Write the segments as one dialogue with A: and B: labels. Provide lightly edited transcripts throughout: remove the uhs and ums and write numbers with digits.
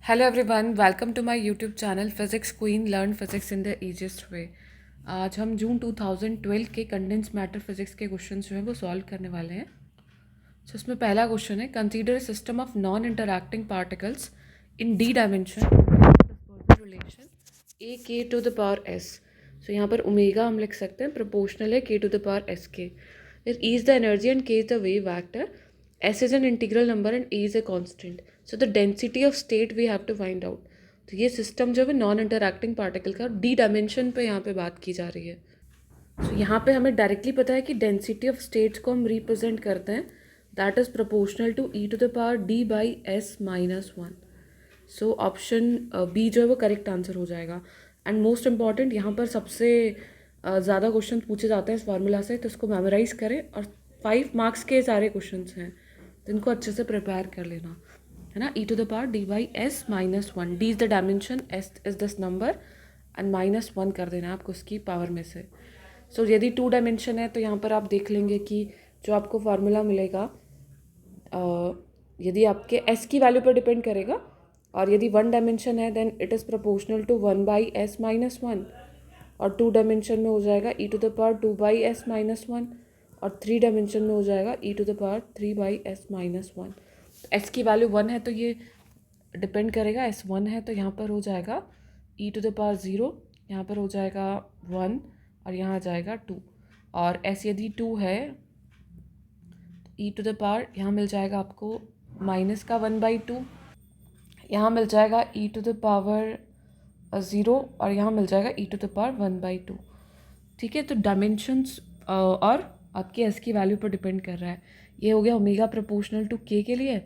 A: Hello everyone, welcome to my YouTube channel physics queen learn physics in the easiest way. आज हम June 2012 के condensed matter physics के question जो हैं वो सॉल्व करने वाले हैं। सो इसमें पहला क्वेश्चन है, consider system of non interacting particles in D dimension relation A K to the power S. So यहाँ पर ओमेगा हम लिख सकते हैं, प्रोपोर्शनल है के टू द पावर एस के। फिर E is the energy and K is the wave vector, S is an integral number and A is a constant. So the density of state we have to find out. तो ये system जो है non interacting particle का D dimension पे यहाँ पे बात की जा रही है। सो यहाँ पे हमें डायरेक्टली पता है कि डेंसिटी ऑफ स्टेट्स को हम रिप्रेजेंट करते हैं, that is proportional to E to the power D by S minus one. So option B जो है वो करेक्ट आंसर हो जाएगा। एंड मोस्ट इम्पॉर्टेंट, यहाँ पर सबसे ज़्यादा क्वेश्चन पूछे जाते हैं इस फार्मूला से, तो इसको मेमोराइज करें। और 5 मार्क्स के सारे क्वेश्चन हैं, तो इनको अच्छे से प्रिपेयर कर लेना है ना। E to the power D by S minus one, D is the dimension, S is this number and minus one कर देना आपको उसकी पावर में से। सो यदि 2 डायमेंशन है तो यहाँ पर आप देख लेंगे कि जो आपको फार्मूला मिलेगा, यदि आपके एस की वैल्यू पर डिपेंड करेगा, और यदि 1 डायमेंशन है then it is proportional to 1 by S minus one, और 2 डायमेंशन में हो जाएगा E to the power 2 by S minus one, और 3 डायमेंशन में हो जाएगा E to the power 3 by S minus one. S की वैल्यू 1 है तो ये डिपेंड करेगा, एस 1 है तो यहाँ पर हो जाएगा ई टू द पावर 0, यहाँ पर हो जाएगा 1, और यहाँ आ जाएगा 2। और एस यदि 2 है, ई टू द पावर यहाँ मिल जाएगा आपको माइनस का 1/2, यहाँ मिल जाएगा ई टू द पावर 0, और यहाँ मिल जाएगा ई टू द पावर 1/2। ठीक है, तो डायमेंशंस और आपके एस की वैल्यू पर डिपेंड कर रहा है। ये हो गया ओमेगा प्रोपोर्शनल टू के लिए,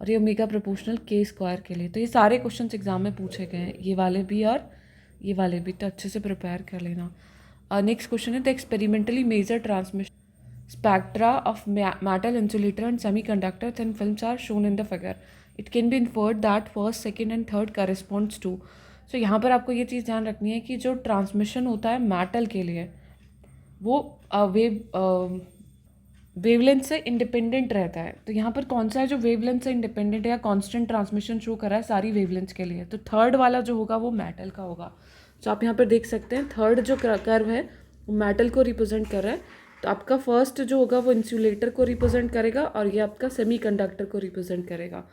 A: और ये ओमेगा प्रोपोर्शनल के स्क्वायर के लिए। तो ये सारे क्वेश्चंस एग्जाम में पूछे गए हैं, ये वाले भी और ये वाले भी, तो अच्छे से प्रिपेयर कर लेना। नेक्स्ट क्वेश्चन है, the experimentally measured transmission spectra of metal insulator and semiconductors and films are shown in the figure. It can be inferred that first, second and third corresponds to. So यहाँ पर आपको ये चीज़ ध्यान रखनी है कि जो ट्रांसमिशन होता है मेटल के लिए वो वेवलेंथ से इंडिपेंडेंट रहता है। तो यहाँ पर कौन सा है जो वेवलेंथ से इंडिपेंडेंट है या कांस्टेंट ट्रांसमिशन शो कर रहा है सारी वेवलेंथ्स के लिए, तो थर्ड वाला जो होगा वो मेटल का होगा। तो आप यहाँ पर देख सकते हैं थर्ड जो कर्व है वो मेटल को रिप्रेजेंट कर रहा है। तो आपका फर्स्ट जो होगा वो इंसुलेटर को रिप्रेजेंट करेगा, और ये आपका सेमीकंडक्टर को रिप्रेजेंट करेगा।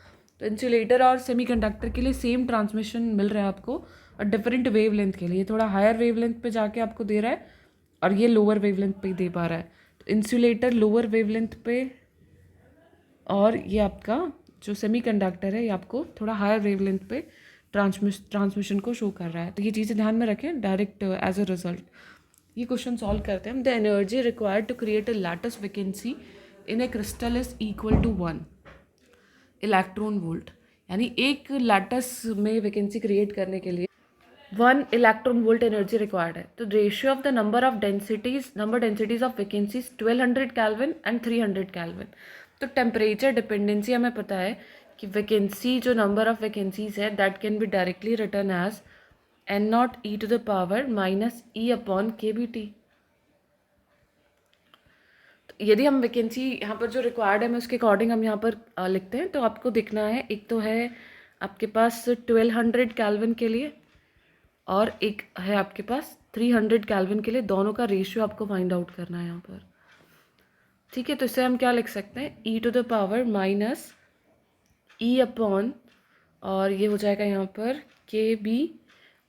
A: तो इंसुलेटर और सेमीकंडक्टर के लिए सेम ट्रांसमिशन मिल रहा है आपको, और डिफरेंट वेवलेंथ के लिए थोड़ा हायर वेवलेंथ पे जाके आपको दे रहा है, और ये लोअर वेवलेंथ पे दे पा रहा है। तो इंसुलेटर लोअर वेवलेंथ पे, और ये आपका जो सेमीकंडक्टर है ये आपको थोड़ा हायर वेवलेंथ पे ट्रांसमिशन को शो कर रहा है। तो ये चीज़ें ध्यान में रखें डायरेक्ट एज अ रिजल्ट। ये क्वेश्चन सॉल्व करते हैं हम। The energy required to create a lattice vacancy in a crystal is equal to 1 electron volt. यानी एक लैटिस में वैकेंसी क्रिएट करने के लिए 1 इलेक्ट्रॉन वोल्ट एनर्जी रिक्वायर्ड है। तो ratio of the number densities of vacancies 1200 kelvin and 300 kelvin. तो temperature dependency हमें पता है कि वैकेंसी जो नंबर ऑफ वैकेंसीज है that can be directly written as n naught e to the power minus E upon के B T. तो यदि हम वैकेंसी यहाँ पर जो रिक्वायर्ड है मैं उसके अकॉर्डिंग हम यहाँ पर लिखते हैं। तो आपको देखना है, एक तो है आपके पास 1200 केल्विन के लिए, और एक है आपके पास 300 केल्विन के लिए। दोनों का रेशियो आपको फाइंड आउट करना है यहाँ पर। ठीक है, तो इससे हम क्या लिख सकते हैं, E to the power minus E upon, और ये हो जाएगा यहाँ पर के बी,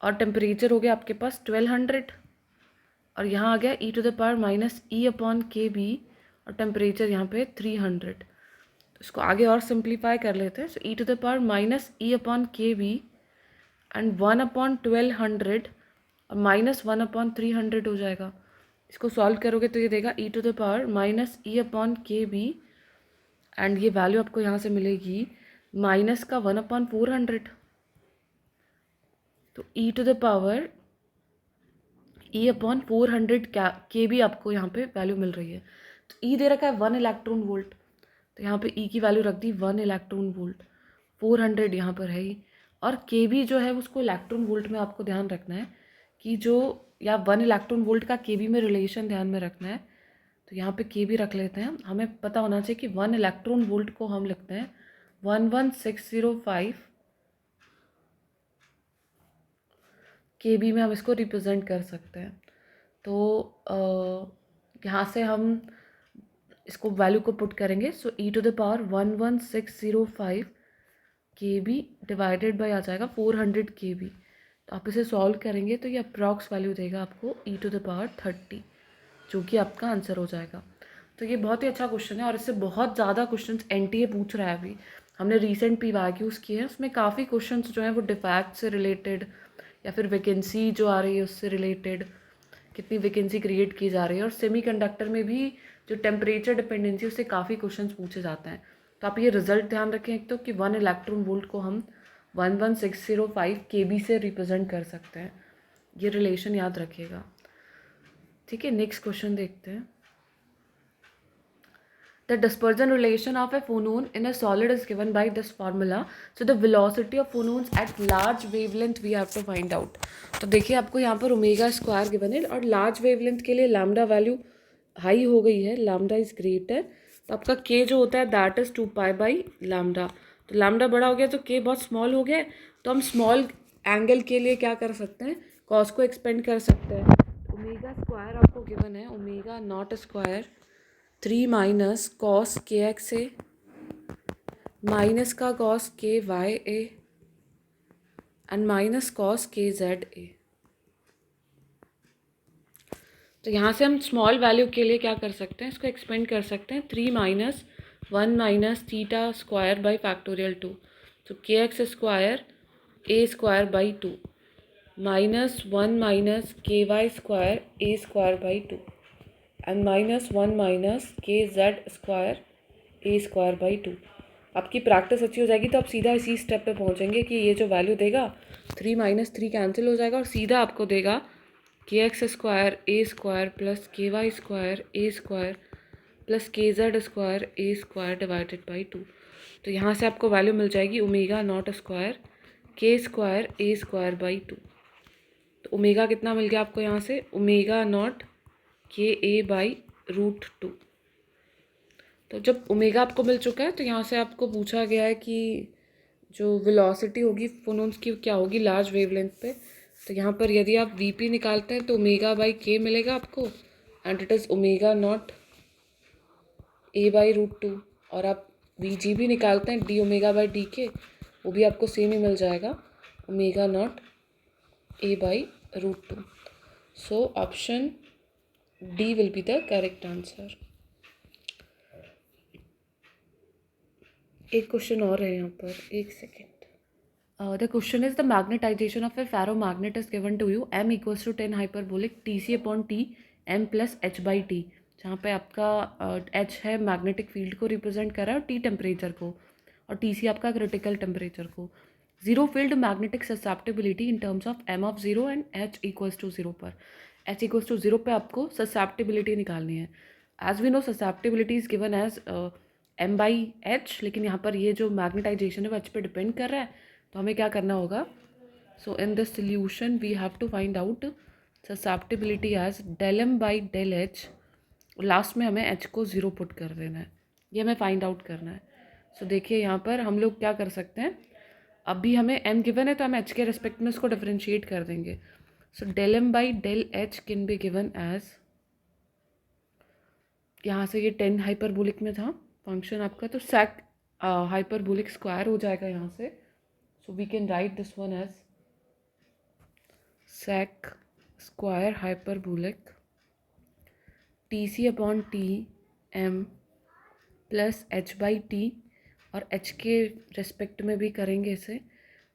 A: और टेम्परेचर हो गया आपके पास 1200, और यहाँ आ गया E to the power minus E upon के बी, और टेम्परेचर यहाँ पे 300। तो इसको आगे और सिंप्लीफाई कर लेते हैं। So E to the power minus E upon के बी एंड 1 अपॉन 1200 और माइनस 1 अपॉन 300 हो जाएगा। इसको सॉल्व करोगे तो ये देगा E to the power minus E upon के बी, एंड ये वैल्यू आपको यहाँ से मिलेगी माइनस का 1 अपॉन 400। तो E to the power E upon 400 K B आपको यहाँ पे वैल्यू मिल रही है। तो ई दे रखा है 1 इलेक्ट्रॉन वोल्ट, तो यहाँ पे ई की वैल्यू रख दी 1 इलेक्ट्रॉन वोल्ट, 400 यहाँ पर है ही। और के बी जो है उसको इलेक्ट्रॉन वोल्ट में आपको ध्यान रखना है कि जो, या 1 इलेक्ट्रॉन वोल्ट का के बी में रिलेशन ध्यान में रखना है। तो यहाँ पे के बी रख लेते हैं। हमें पता होना चाहिए कि 1 इलेक्ट्रॉन वोल्ट को हम लिखते हैं 11605 के बी में हम इसको रिप्रेजेंट कर सकते हैं। तो यहाँ से हम इसको वैल्यू को पुट करेंगे। सो ई टू द पावर 11605 के बी डिवाइडेड बाई आ जाएगा 400 के बी। तो आप इसे सॉल्व करेंगे तो ये अप्रॉक्स वैल्यू देगा आपको ई टू द पावर 30, जो कि आपका आंसर हो जाएगा। तो ये बहुत ही अच्छा क्वेश्चन है और इससे बहुत ज़्यादा क्वेश्चन एनटीए पूछ रहा है। अभी हमने रीसेंट पीवाईक्यूज़ किए हैं, उसमें काफ़ी क्वेश्चन जो हैं वो डिफैक्ट से रिलेटेड या फिर वैकेंसी जो आ रही है उससे रिलेटेड, कितनी वैकेंसी क्रिएट की जा रही है। और सेमीकंडक्टर में भी जो टेम्परेचर डिपेंडेंसी उससे काफ़ी क्वेश्चन पूछे जाते हैं। तो आप ये रिजल्ट ध्यान रखें एक तो कि 1 इलेक्ट्रॉन वोल्ट को हम 11605 केबी से रिप्रेजेंट कर सकते हैं। ये रिलेशन याद रखिएगा, ठीक है। नेक्स्ट क्वेश्चन देखते हैं। The dispersion relation of a phonon in a solid is given by this formula. So the velocity of phonons at large wavelength we have to find out. तो देखिए आपको यहाँ पर ओमेगा स्क्वायर गिवन है और large wavelength के लिए lambda value high हो गई है, लैम्डा इज ग्रेटर। तो आपका के जो होता है that is 2 pi by lambda. तो लैम्डा बड़ा हो गया तो के बहुत स्मॉल हो गया। तो हम स्मॉल एंगल के लिए क्या कर सकते हैं, कॉस को एक्सपेंड कर सकते हैं। ओमेगा स्क्वायर आपको गिवन है, omega naught square 3 minus cos k x a minus का cos k y a and minus cos k z a. तो यहाँ से हम स्मॉल वैल्यू के लिए क्या कर सकते हैं, इसको एक्सपेंड कर सकते हैं 3 minus 1 minus theta square by factorial 2। तो K X square A square by 2 minus 1 minus K Y square A square by 2 and minus 1 minus K Z square A square by 2। आपकी प्रैक्टिस अच्छी हो जाएगी तो आप सीधा इसी स्टेप पे पहुंचेंगे कि ये जो वैल्यू देगा 3 माइनस 3 कैंसिल हो जाएगा और सीधा आपको देगा के X square A square plus के Y square A square plus के Z square A square divided by 2। तो यहाँ से आपको वैल्यू मिल जाएगी ओमेगा नॉट स्क्वायर के स्क्वायर ए स्क्वायर बाई 2। तो ओमेगा कितना मिल गया आपको यहाँ से, ओमेगा नॉट के ए बाई रूट 2। तो जब ओमेगा आपको मिल चुका है तो यहाँ से आपको पूछा गया है कि जो वेलोसिटी होगी फोनोन्स की क्या होगी लार्ज वेवलेंथ पे। तो यहाँ पर यदि आप वीपी निकालते हैं तो ओमेगा बाई के मिलेगा आपको and it is omega naught a by root 2। और आप वी भी निकालते हैं डी ओमेगा बाई डी के, वो भी आपको सेम ही मिल जाएगा omega naught a by root 2। So option D will be the correct answer. एक क्वेश्चन और है यहाँ पर, एक second. The question is the magnetization of a ferromagnet is given to you m equals to 10 hyperbolic T C upon T m plus h by T, जहाँ पे आपका h है मैग्नेटिक फील्ड को रिप्रेजेंट कर रहा है और t टेम्परेचर को और टी सी आपका क्रिटिकल टेम्परेचर को। Zero field magnetic susceptibility in terms of m of 0 and h equals to 0 पर, h इक्वल्स टू 0 पे आपको ससेप्टिबिलिटी निकालनी है। As we know susceptibility is given as m by h, लेकिन यहाँ पर ये जो मैग्नेटाइजेशन है वो h पे डिपेंड कर रहा है। तो हमें क्या करना होगा, so in this solution we have to find out susceptibility as del M by del H. Last में हमें एच को 0 पुट कर देना है, ये हमें फाइंड आउट करना है। सो देखिए यहाँ पर हम लोग क्या कर सकते हैं, अभी हमें एम गिवन है तो हम एच के रिस्पेक्ट में उसको डिफरेंशिएट कर देंगे। So del M by del h can be given as, यहाँ से ये 10 हाइपरबोलिक में था फंक्शन आपका, तो सेक हाइपरबोलिक स्क्वायर हो जाएगा यहाँ से। So we can write this one as sec square hyperbolic Tc upon T m plus h by T, और h के रेस्पेक्ट में भी करेंगे इसे।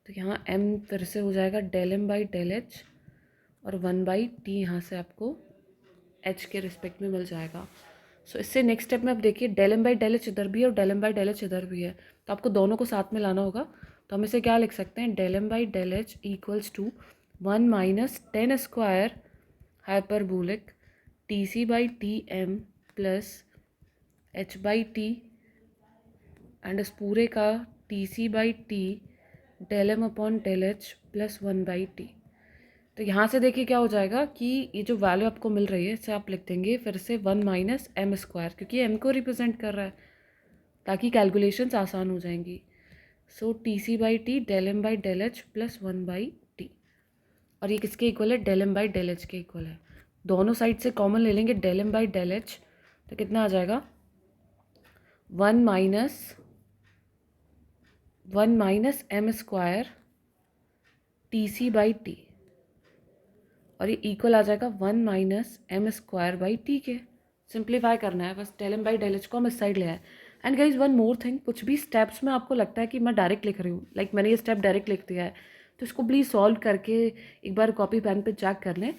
A: तो यहाँ m फिर से हो जाएगा del m by del h और 1 बाई टी यहाँ से आपको h के रिस्पेक्ट में मिल जाएगा। सो इससे नेक्स्ट स्टेप में आप देखिए del m by del h इधर भी है और del m by del h इधर भी है, तो आपको दोनों को साथ में लाना होगा। तो हम इसे क्या लिख सकते हैं, del M by del h equals to 1 minus 10 square hyperbolic T C by T m plus h by T and इस पूरे का T C by T del m upon del H plus 1 by T. तो यहाँ से देखिए क्या हो जाएगा कि ये जो वैल्यू आपको मिल रही है इसे आप लिख देंगे फिर से 1 माइनस एम स्क्वायर, क्योंकि एम को रिप्रेजेंट कर रहा है ताकि कैलकुलेशंस आसान हो जाएंगी। So T C by T del M by del H plus 1 by T. और ये किसके इक्वल है, del M by del H के इक्वल है। दोनों साइड से कॉमन ले लेंगे del M by del H, तो कितना आ जाएगा 1 minus M square T C by T, और ये इक्वल आ जाएगा 1 minus M square by T के। सिंप्लीफाई करना है बस, del M by del h को हम इस साइड ले आए। And guys one more thing, कुछ भी स्टेप्स में आपको लगता है कि मैं डायरेक्ट लिख रही हूँ, लाइक मैंने ये स्टेप डायरेक्ट लिख दिया है, तो इसको प्लीज़ सॉल्व करके एक बार कॉपी पेन पे चेक कर लें,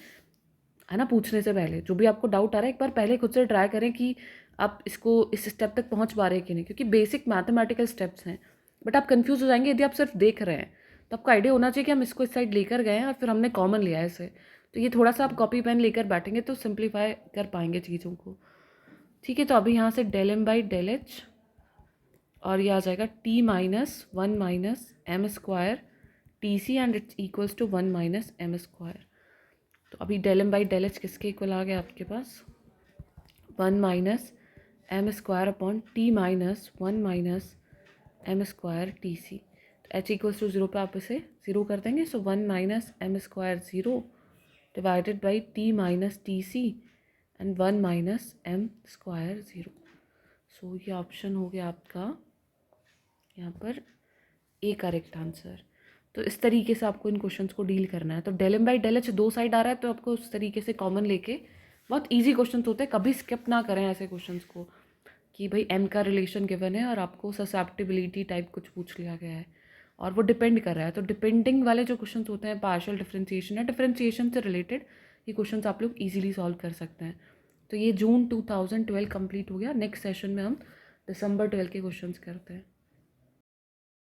A: है ना, पूछने से पहले। जो भी आपको डाउट आ रहा है एक बार पहले खुद से ट्राई करें कि आप इसको इस स्टेप तक पहुंच पा रहे हैं कि नहीं, क्योंकि बेसिक मैथमेटिकल स्टेप्स हैं, बट आप कंफ्यूज हो जाएंगे यदि आप सिर्फ देख रहे हैं। तो आपको आइडिया होना चाहिए कि हम इसको इस साइड लेकर गए हैं और फिर हमने कॉमन लिया है इसे। तो ये थोड़ा सा आप कॉपी पेन लेकर बैठेंगे तो सिंप्लीफाई कर पाएंगे चीज़ों को। ठीक है, तो अभी यहाँ से del M by del h, और ये आ जाएगा T minus 1 minus M square T C, and it's equals to 1 minus M square. तो अभी del M by del h किसके इक्वल आ गया आपके पास, 1 minus M square upon T minus 1 minus M square T C. तो h equals to 0 पे आप इसे 0 कर देंगे, so 1 minus M square 0 divided by T minus T C and 1 minus M square 0। So ये ऑप्शन हो गया आपका यहाँ पर ए करेक्ट आंसर। तो इस तरीके से आपको इन क्वेश्चंस को डील करना है। तो del M by del h दो साइड आ रहा है, तो आपको उस तरीके से कॉमन लेके, बहुत इजी क्वेश्चंस होते हैं, कभी स्किप ना करें ऐसे क्वेश्चंस को कि भाई एम का रिलेशन गिवन है और आपको ससेप्टिबिलिटी टाइप कुछ पूछ लिया गया है और वो डिपेंड कर रहा है। तो डिपेंडिंग वाले जो क्वेश्चंस होते हैं, पार्शियल डिफरेंशिएशन या डिफरेंशिएशन से रिलेटेड, ये क्वेश्चंस आप लोग ईजिली सॉल्व कर सकते हैं। तो ये जून 2012 कंप्लीट हो गया। नेक्स्ट सेशन में हम दिसंबर 12 के क्वेश्चंस करते हैं।